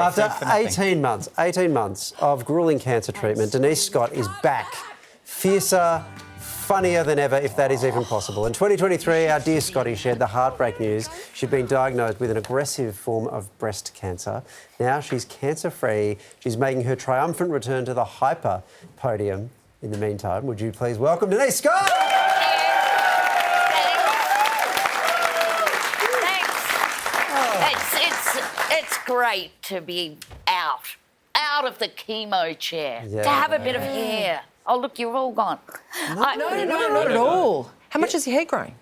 After 18 months of gruelling cancer treatment, Denise Scott is back. Fiercer, funnier than ever, if that is even possible. In 2023, our dear Scotty shared the heartbreak news. She'd been diagnosed with an aggressive form of breast cancer. Now she's cancer-free. She's making her triumphant return to the hyper podium. In the meantime, would you please welcome Denise Scott? It's great to be out of the chemo chair, to have a bit of hair. Oh, look, you're all gone. No, not at all. How much has your hair grown?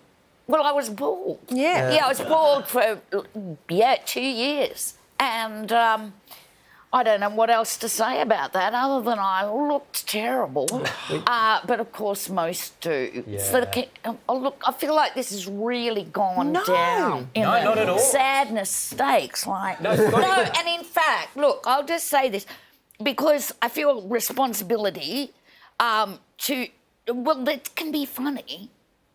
Well, I was bald. Yeah. Yeah, I was bald for, 2 years. And I don't know what else to say about that other than I looked terrible. But, of course, most do. Yeah. So look, I feel like this has really gone down. No, not at all. Sadness stakes. And in fact, look, I'll just say this, because I feel responsibility it can be funny.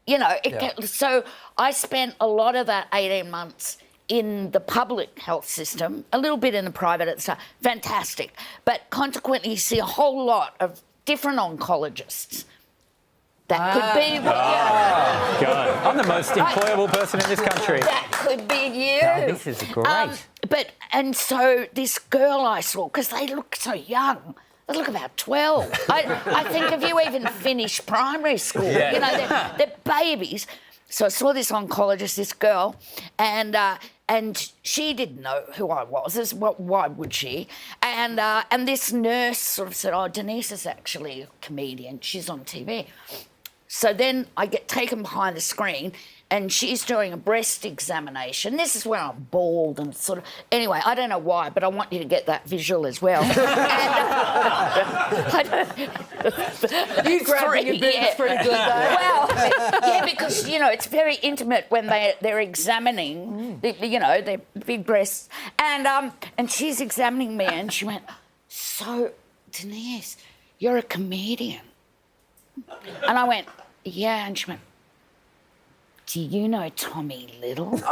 You know, so I spent a lot of that 18 months in the public health system, a little bit in the private at the start. Fantastic. But consequently, you see a whole lot of different oncologists. That could be... God, I'm the most employable person in this country. That could be you. Oh, this is great. And so this girl I saw, because they look so young, they look about 12. I think, have you even finished primary school? Yeah. You know, they're babies. So I saw this oncologist, this girl, and she didn't know who I was. Why would she? And this nurse sort of said, "Oh, Denise is actually a comedian. She's on TV." So then I get taken behind the screen, and she's doing a breast examination. This is where I'm bald and sort of... Anyway, I don't know why, but I want you to get that visual as well. You grabbing your boobs pretty good, though. Well, yeah, because, you know, it's very intimate when they're examining, their big breasts. And she's examining me, and she went, "So, Denise, you're a comedian?" And I went, "Yeah." And she went, "Do you know Tommy Little?" And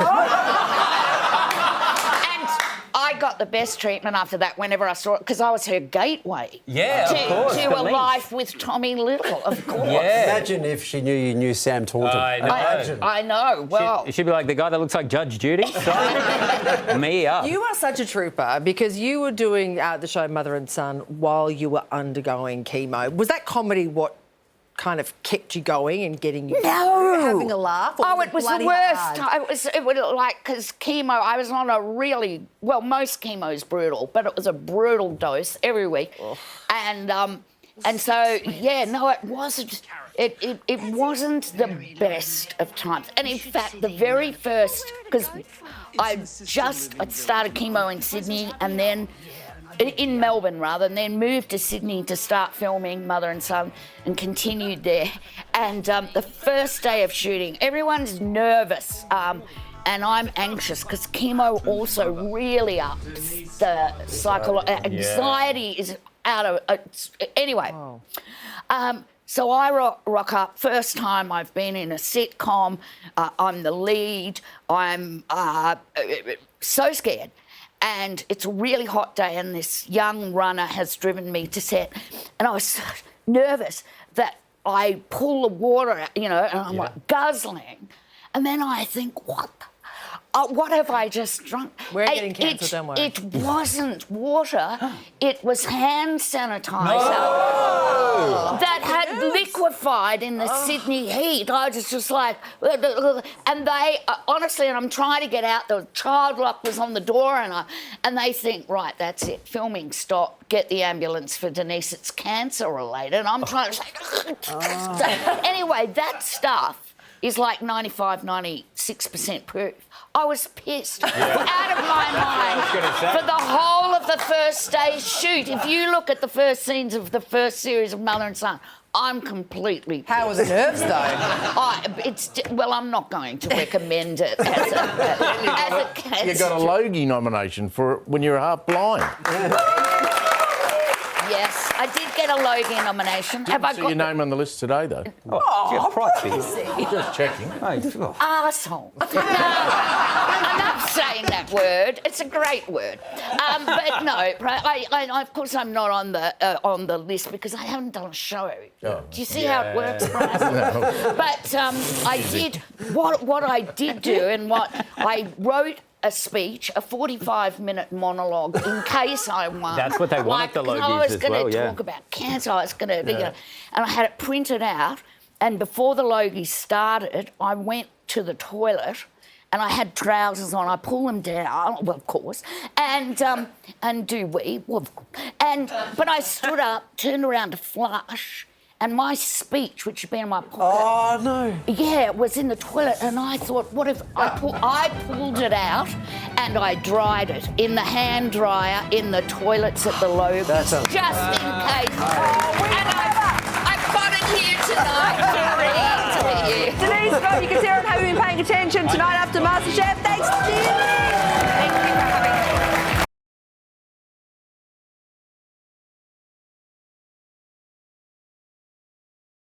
I got the best treatment after that whenever I saw it, because I was her gateway to a life with Tommy Little, of course. Yeah. Imagine if she knew you knew Sam Taunton. I know. Well, She'd be like the guy that looks like Judge Judy. Me up. You are such a trooper, because you were doing the show Mother and Son while you were undergoing chemo. Was that comedy what kind of kept you going and getting you having a laugh? Or it was the worst. It was like, because chemo, I was on a really, most chemo is brutal, but it was a brutal dose every week. Oh. And so, it wasn't. It wasn't the best of times. And in fact, the very first, because I'd started chemo in Sydney, and then in Melbourne rather, and then moved to Sydney to start filming Mother and Son, and continued there. And the first day of shooting, everyone's nervous, and I'm anxious, because chemo also really ups the anxiety is out of... anyway. Oh. So I rock up. First time I've been in a sitcom. I'm the lead. I'm so scared. And it's a really hot day, and this young runner has driven me to set. And I was so nervous that I pull the water out, and I'm like guzzling. And then I think, what have I just drunk? We're getting cancelled, don't worry. It wasn't water. It was hand sanitizer that had liquefied in the Sydney heat. I was just like... And they, honestly, and I'm trying to get out, the child lock was on the door, and they think, right, that's it, filming stop, get the ambulance for Denise, it's cancer-related. And I'm trying to say... So, anyway, that stuff is like 96% proof. I was pissed out of my mind for the whole of the first day's shoot. If you look at the first scenes of the first series of Mother and Son, I'm completely pissed. How was the nerves, though? I'm not going to recommend it as a cancer. You got a Logie nomination for when you were half blind. Yeah, Yes, I did get a Logie nomination. Have I See got your name on the list today, though. Yeah, pricey. Just checking. arsehole? No, enough saying that word. It's a great word. But no, I, of course I'm not on the list because I haven't done a show. Oh. Do you see how it works, Brian? But I did what I did do, and what I wrote a speech, a 45-minute monologue in case I won. That's what they want at the Logies I was as going well, to yeah. talk about cancer. I was going to, you know, and I had it printed out. And before the Logies started, I went to the toilet. And I had trousers on. I pulled them down, well, of course, and do we? Well, of course. But I stood up, turned around to flush, and my speech, which had been in my pocket, Oh, no. yeah, it was in the toilet. And I thought, what if I pulled it out and I dried it in the hand dryer in the toilets at the Logies, That's a- just in case. And I've got it here tonight to read to you. Denise Scott, you can see her at home and paying attention tonight after MasterChef. Thanks, Denise.